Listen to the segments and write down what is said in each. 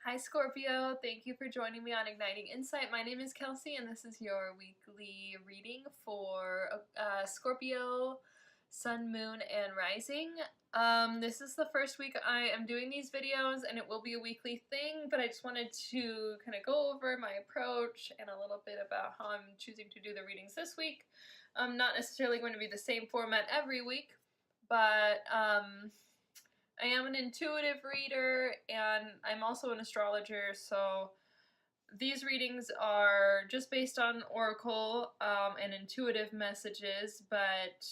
Hi Scorpio, thank you for joining me on Igniting Insight. My name is Kelsey and this is your weekly reading for Scorpio, Sun, Moon, and Rising. This is the first week I am doing these videos and it will be a weekly thing, but I just wanted to kind of go over my approach and a little bit about how I'm choosing to do the readings this week. Not necessarily going to be the same format every week, but I am an intuitive reader and I'm also an astrologer, so these readings are just based on oracle and intuitive messages, but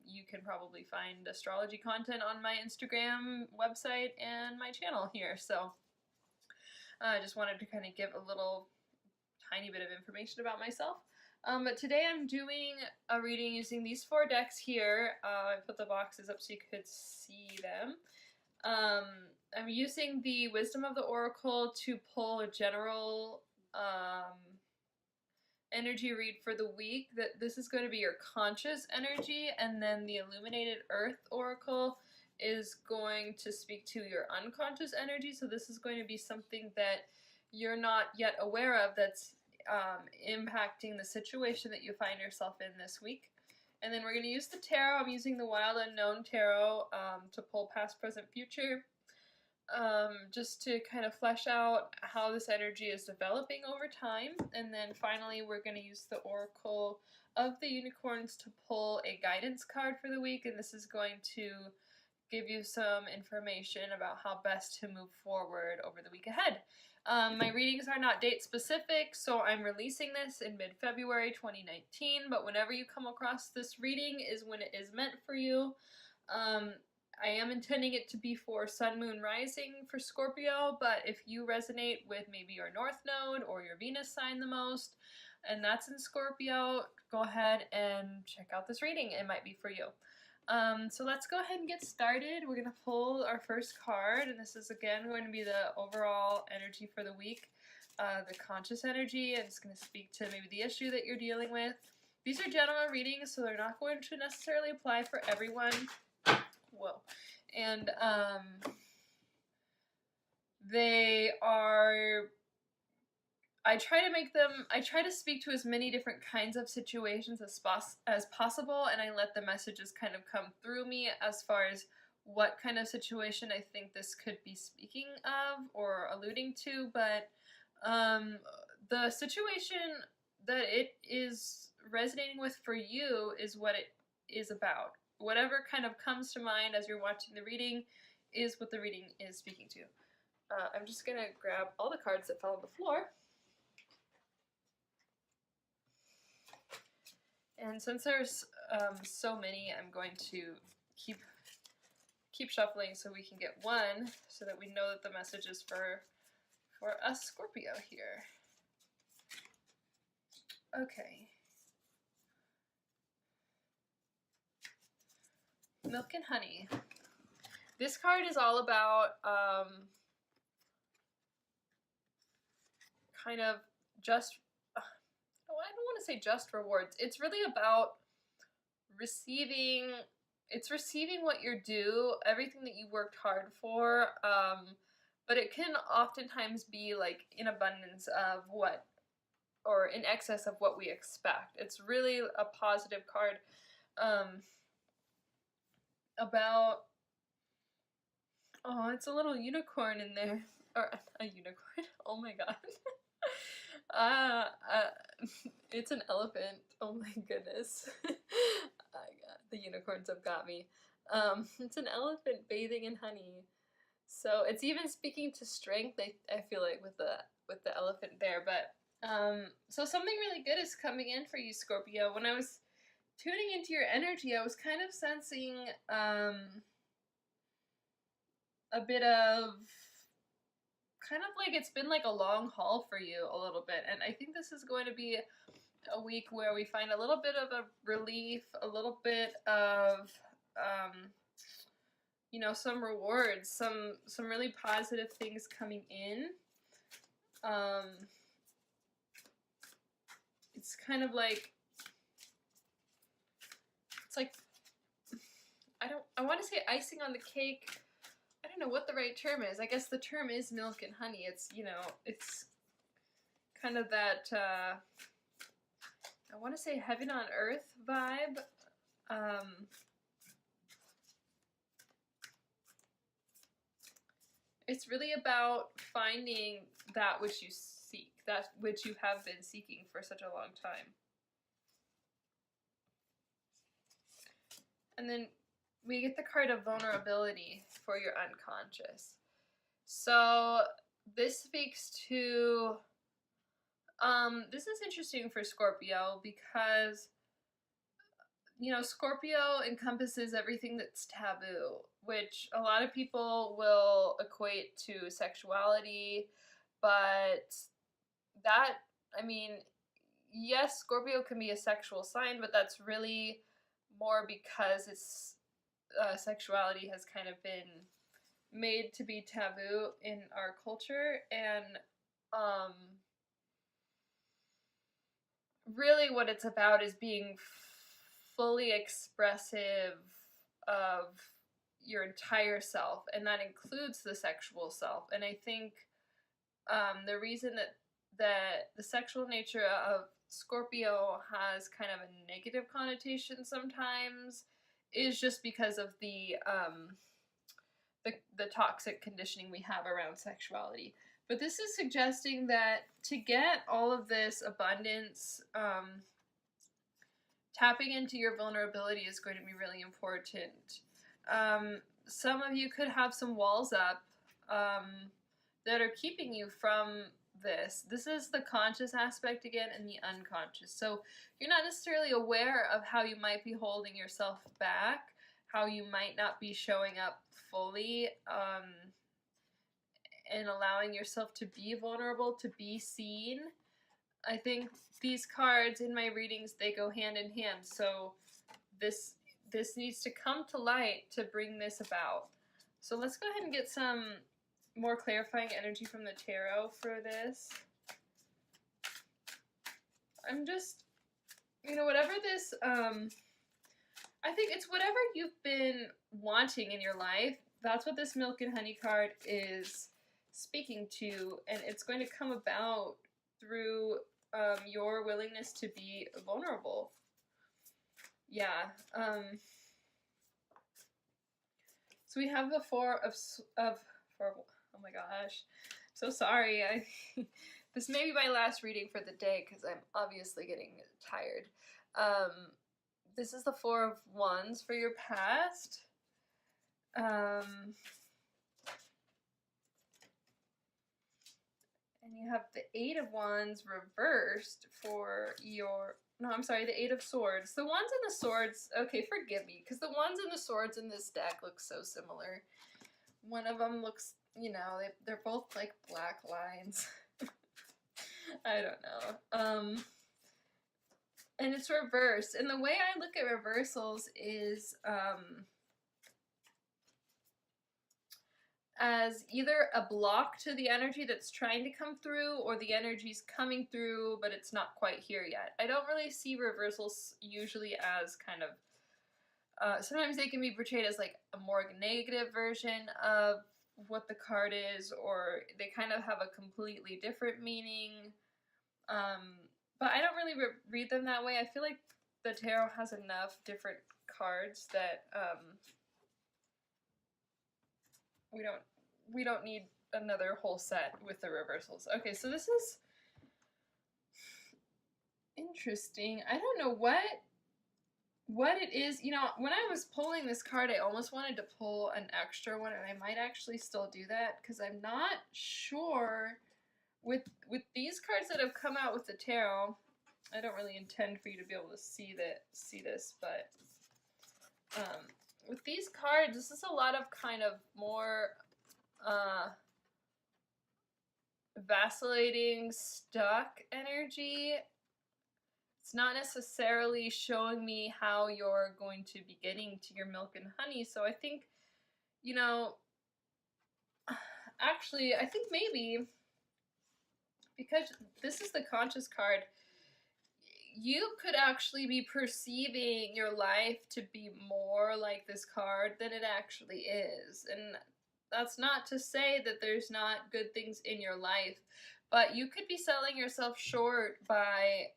you can probably find astrology content on my Instagram website and my channel here, so I just wanted to kind of give a little tiny bit of information about myself. But today I'm doing a reading using these 4 decks here. I put the boxes up so you could see them. I'm using the Wisdom of the Oracle to pull a general energy read for the week. This is going to be your conscious energy, and then the Illuminated Earth Oracle is going to speak to your unconscious energy. So this is going to be something that you're not yet aware of that's impacting the situation that you find yourself in this week. And then we're going to use the tarot. I'm using the Wild Unknown Tarot to pull past, present, future, just to kind of flesh out how this energy is developing over time. And then finally we're going to use the Oracle of the Unicorns to pull a guidance card for the week, and this is going to give you some information about how best to move forward over the week ahead. My readings are not date specific, so I'm releasing this in mid-February 2019, but whenever you come across this reading is when it is meant for you. I am intending it to be for Sun, Moon, Rising for Scorpio, but if you resonate with maybe your North Node or your Venus sign the most, and that's in Scorpio, go ahead and check out this reading. It might be for you. So let's go ahead and get started. We're going to pull our first card, and this is again going to be the overall energy for the week, the conscious energy, and it's going to speak to maybe the issue that you're dealing with. These are general readings, so they're not going to necessarily apply for everyone. Whoa. And they are... I try to speak to as many different kinds of situations as possible, and I let the messages kind of come through me as far as what kind of situation I think this could be speaking of or alluding to, but the situation that it is resonating with for you is what it is about. Whatever kind of comes to mind as you're watching the reading is what the reading is speaking to. I'm just going to grab all the cards that fell on the floor. And since there's so many, I'm going to keep shuffling so we can get one, so that we know that the message is for us Scorpio here. Okay. Milk and Honey. This card is all about kind of just... I don't want to say just rewards. It's really about receiving what you're due, everything that you worked hard for, but it can oftentimes be like in abundance of what, or in excess of what we expect. It's really a positive card about... Oh, it's a little unicorn in there. Or a unicorn. Oh my god. It's an elephant. Oh my goodness. The unicorns have got me. It's an elephant bathing in honey. So it's even speaking to strength, I feel like, with the elephant there. But so something really good is coming in for you, Scorpio. When I was tuning into your energy, I was kind of sensing a bit of... kind of like it's been like a long haul for you a little bit, and I think this is going to be a week where we find a little bit of a relief, a little bit of you know, some rewards, some really positive things coming in. It's kind of like, it's like, I want to say icing on the cake. I don't know what the right term is. I guess the term is milk and honey. It's, you know, it's kind of that, I want to say heaven on earth vibe. It's really about finding that which you seek, that which you have been seeking for such a long time. And then we get the card of vulnerability for your unconscious. So this speaks to, this is interesting for Scorpio because, you know, Scorpio encompasses everything that's taboo, which a lot of people will equate to sexuality, but that, I mean, yes, Scorpio can be a sexual sign, but that's really more because it's sexuality has kind of been made to be taboo in our culture, and really what it's about is being fully expressive of your entire self, and that includes the sexual self. And I think the reason that the sexual nature of Scorpio has kind of a negative connotation sometimes is just because of the toxic conditioning we have around sexuality. But this is suggesting that to get all of this abundance, tapping into your vulnerability is going to be really important. Some of you could have some walls up that are keeping you from this. This is the conscious aspect again and the unconscious. So you're not necessarily aware of how you might be holding yourself back, how you might not be showing up fully, and allowing yourself to be vulnerable, to be seen. I think these cards in my readings, they go hand in hand. So this needs to come to light to bring this about. So let's go ahead and get some more clarifying energy from the tarot for this. I'm just, you know, whatever this, I think it's whatever you've been wanting in your life. That's what this milk and honey card is speaking to, and it's going to come about through your willingness to be vulnerable. Yeah. So we have the four of oh my gosh, so sorry. This may be my last reading for the day because I'm obviously getting tired. This is the Four of Wands for your past. And you have the Eight of Wands reversed for your, no, I'm sorry, the Eight of Swords. The Wands and the Swords, okay, forgive me, because the Wands and the Swords in this deck look so similar. One of them looks, you know, they're both like black lines. I don't know. And it's reversed. And the way I look at reversals is as either a block to the energy that's trying to come through, or the energy's coming through but it's not quite here yet. I don't really see reversals usually as kind of, sometimes they can be portrayed as like a more negative version of what the card is, or they kind of have a completely different meaning. But I don't really read them that way. I feel like the tarot has enough different cards that we don't need another whole set with the reversals. Okay, so this is interesting. I don't know what it is. You know, when I was pulling this card, I almost wanted to pull an extra one, and I might actually still do that because I'm not sure with these cards that have come out with the tarot. I don't really intend for you to be able to see this, but with these cards, this is a lot of kind of more vacillating, stuck energy. It's not necessarily showing me how you're going to be getting to your milk and honey. So I think, you know, actually, I think maybe because this is the conscious card, you could actually be perceiving your life to be more like this card than it actually is. And That's not to say that there's not good things in your life, but you could be selling yourself short by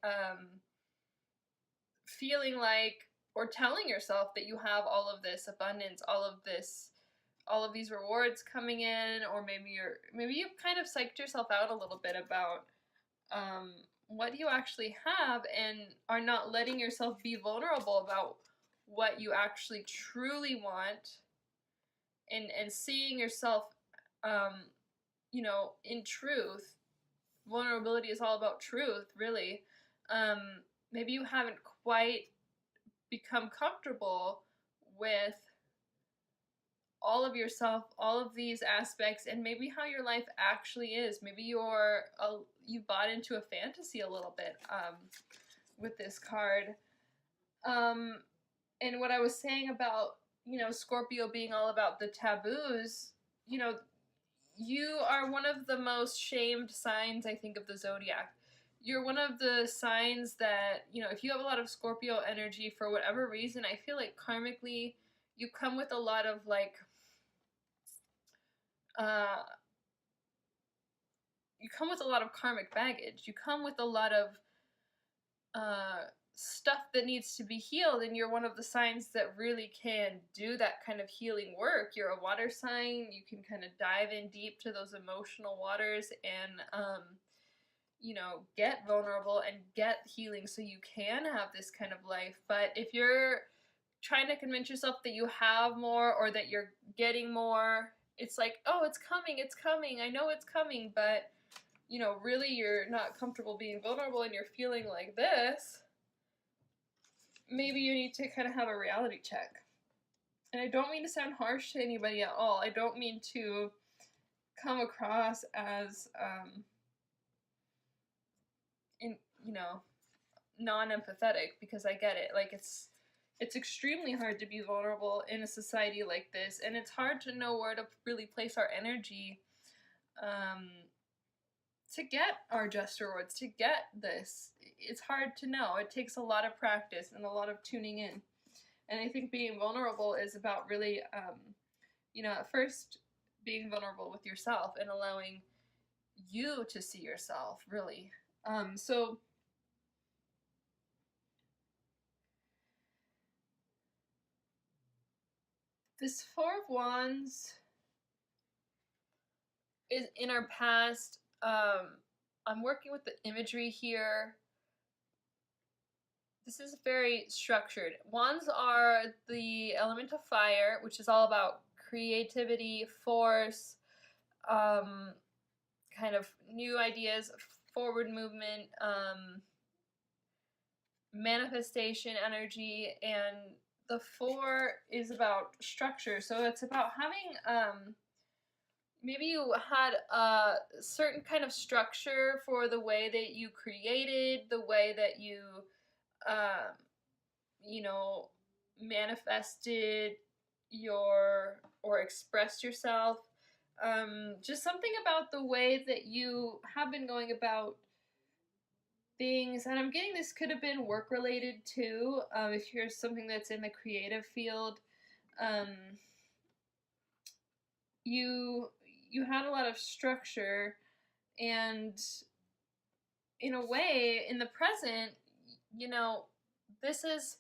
feeling like, or telling yourself that you have all of this abundance, all of these rewards coming in, or maybe you've kind of psyched yourself out a little bit about what you actually have, and are not letting yourself be vulnerable about what you actually truly want, and seeing yourself, you know, in truth. Vulnerability is all about truth, really. Um, Maybe you haven't quite become comfortable with all of yourself, all of these aspects, and maybe how your life actually is. Maybe you bought into a fantasy a little bit with this card. And what I was saying about, you know, Scorpio being all about the taboos, you know, you are one of the most shamed signs, I think, of the zodiac. You're one of the signs that, you know, if you have a lot of Scorpio energy for whatever reason, I feel like karmically you come with a lot of like you come with a lot of karmic baggage. You come with a lot of stuff that needs to be healed, and you're one of the signs that really can do that kind of healing work. You're a water sign. You can kind of dive in deep to those emotional waters and you know, get vulnerable and get healing so you can have this kind of life. But if you're trying to convince yourself that you have more or that you're getting more, it's like, oh, it's coming, I know it's coming, but you know, really you're not comfortable being vulnerable and you're feeling like this, maybe you need to kind of have a reality check. And I don't mean to sound harsh to anybody at all. I don't mean to come across as you know, non-empathetic, because I get it. Like, it's extremely hard to be vulnerable in a society like this, and it's hard to know where to really place our energy to get our just rewards, to get this. It's hard to know. It takes a lot of practice and a lot of tuning in. And I think being vulnerable is about really, you know, at first being vulnerable with yourself and allowing you to see yourself, really. So this Four of Wands is in our past. I'm working with the imagery here. This is very structured. Wands are the element of fire, which is all about creativity, force, kind of new ideas, forward movement, manifestation energy, and the Four is about structure. So it's about having maybe you had a certain kind of structure for the way that you created, the way that you you know, manifested or expressed yourself. Just something about the way that you have been going about things, and I'm getting this could have been work related too. If you're something that's in the creative field, you had a lot of structure, and in a way, in the present, you know, this is,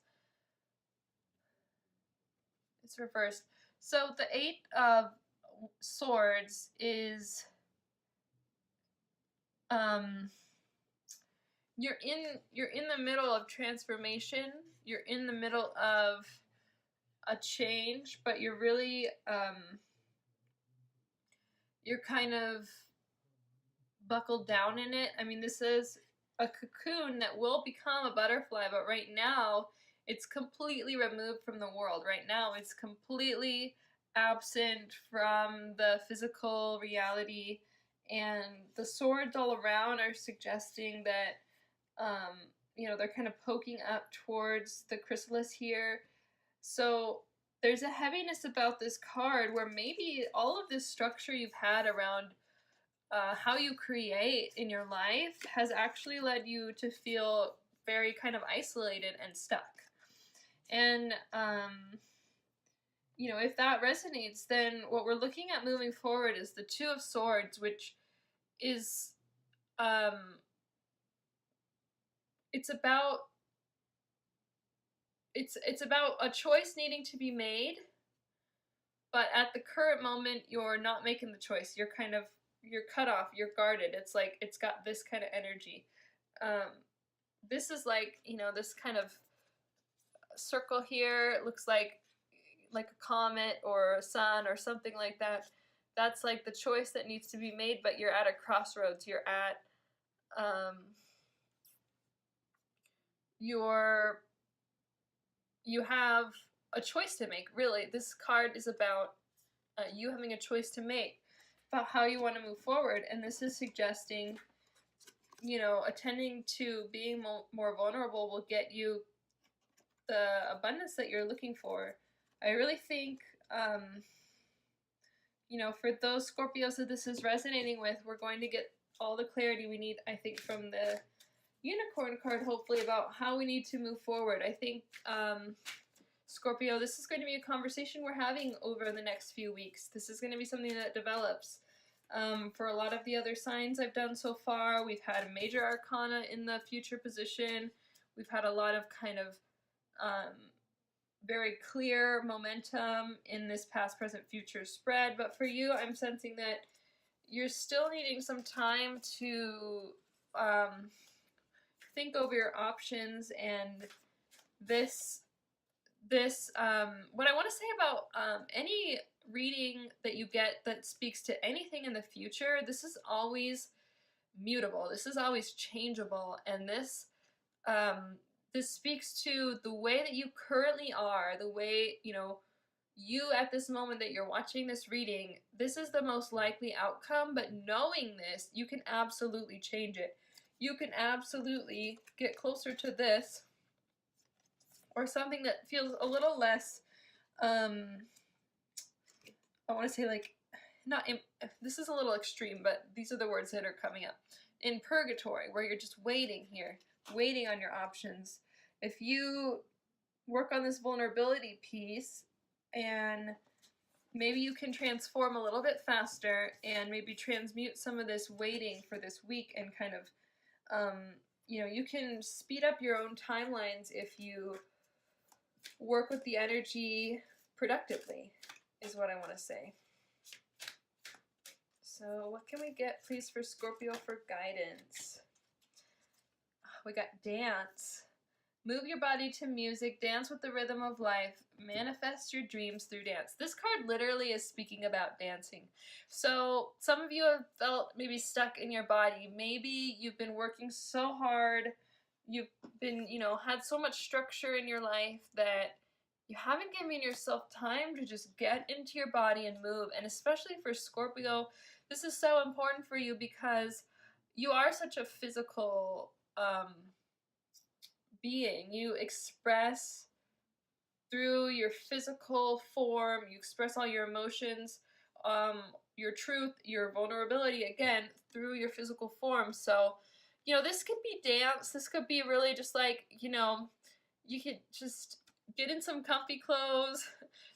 it's reversed. So the Eight of Swords is you're in the middle of transformation. You're in the middle of a change, but you're really you're kind of buckled down in it. I mean, this is a cocoon that will become a butterfly, but right now it's completely removed from the world. Right now it's completely absent from the physical reality, and the swords all around are suggesting that you know, they're kind of poking up towards the chrysalis here. So there's a heaviness about this card where maybe all of this structure you've had around how you create in your life has actually led you to feel very kind of isolated and stuck. And you know, if that resonates, then what we're looking at moving forward is the Two of Swords, which is, it's about, it's about a choice needing to be made, but at the current moment, you're not making the choice. You're kind of, you're cut off, you're guarded. It's like, it's got this kind of energy. This is like, you know, this kind of circle here, it looks like a comet or a sun or something like that. That's like the choice that needs to be made, but you're at a crossroads. You're at, you have a choice to make, really. This card is about you having a choice to make about how you want to move forward, and this is suggesting, you know, attending to being more vulnerable will get you the abundance that you're looking for. I really think, you know, for those Scorpios that this is resonating with, we're going to get all the clarity we need, I think, from the Unicorn card, hopefully, about how we need to move forward. I think, Scorpio, this is going to be a conversation we're having over the next few weeks. This is going to be something that develops. For a lot of the other signs I've done so far, we've had a major arcana in the future position. We've had a lot of kind of very clear momentum in this past, present, future spread. But for you, I'm sensing that you're still needing some time to think over your options, and what I want to say about any reading that you get that speaks to anything in the future, this is always mutable. This is always changeable, and this speaks to the way that you currently are, the way, you know, you at this moment that you're watching this reading, this is the most likely outcome, but knowing this, you can absolutely change it. You can absolutely get closer to this, or something that feels a little less, I want to say, like, this is a little extreme, but these are the words that are coming up. In purgatory, where you're just waiting here, waiting on your options. If you work on this vulnerability piece, and maybe you can transform a little bit faster, and maybe transmute some of this waiting for this week, and kind of, you know, you can speed up your own timelines if you work with the energy productively, is what I want to say. So what can we get, please, for Scorpio for guidance? We got dance. Move your body to music, dance with the rhythm of life, manifest your dreams through dance. This card literally is speaking about dancing. So some of you have felt maybe stuck in your body. Maybe you've been working so hard. You've been, you know, had so much structure in your life that you haven't given yourself time to just get into your body and move. And especially for Scorpio, this is so important for you because you are such a physical being. You express through your physical form, you express all your emotions, your truth, your vulnerability, again, through your physical form. So, you know, this could be dance. This could be really just like, you know, you could just get in some comfy clothes,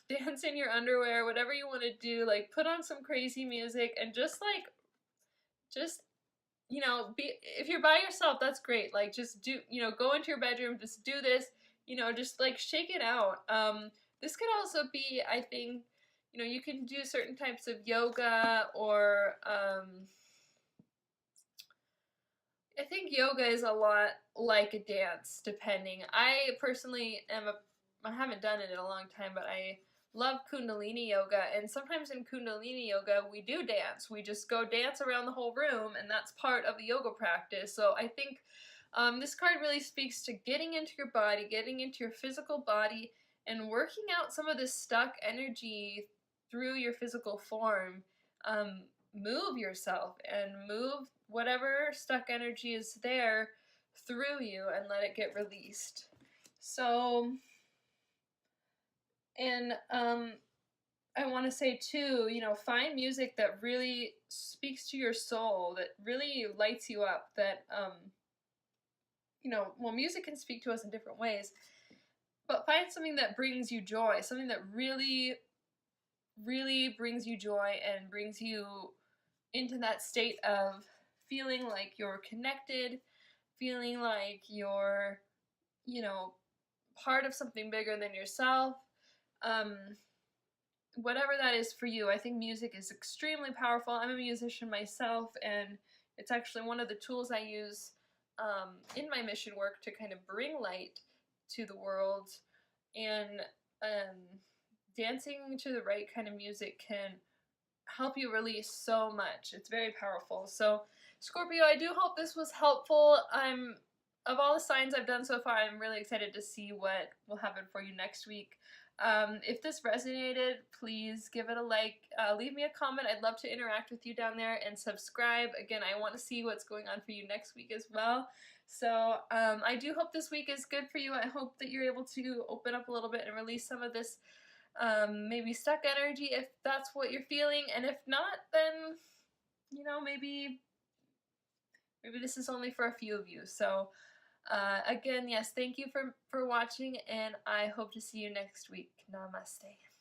dance in your underwear, whatever you want to do, like put on some crazy music and just you know, if you're by yourself, that's great. Like, just do, you know, go into your bedroom, just do this, you know, just like shake it out. This could also be, I think, you know, you can do certain types of yoga, or I think yoga is a lot like a dance, depending. I personally I haven't done it in a long time, but I love Kundalini yoga, and sometimes in Kundalini yoga we do dance. We just go dance around the whole room, and that's part of the yoga practice. So I think this card really speaks to getting into your body, getting into your physical body, and working out some of this stuck energy through your physical form. Move yourself and move whatever stuck energy is there through you and let it get released. So, and I want to say too, you know, find music that really speaks to your soul, that really lights you up, that, you know, well, music can speak to us in different ways, but find something that brings you joy, something that really really brings you joy and brings you into that state of feeling like you're connected, feeling like you're, you know, part of something bigger than yourself. Um, Whatever that is for you, I think music is extremely powerful. I'm a musician myself, and it's actually one of the tools I use in my mission work to kind of bring light to the world. And um, dancing to the right kind of music can help you release so much. It's very powerful. So, Scorpio, I do hope this was helpful. Of all the signs I've done so far, I'm really excited to see what will happen for you next week. If this resonated, please give it a like, leave me a comment. I'd love to interact with you down there, and subscribe. Again, I want to see what's going on for you next week as well. So I do hope this week is good for you. I hope that you're able to open up a little bit and release some of this maybe stuck energy if that's what you're feeling, and if not, then maybe this is only for a few of you. So again, yes, thank you for watching, and I hope to see you next week. Namaste.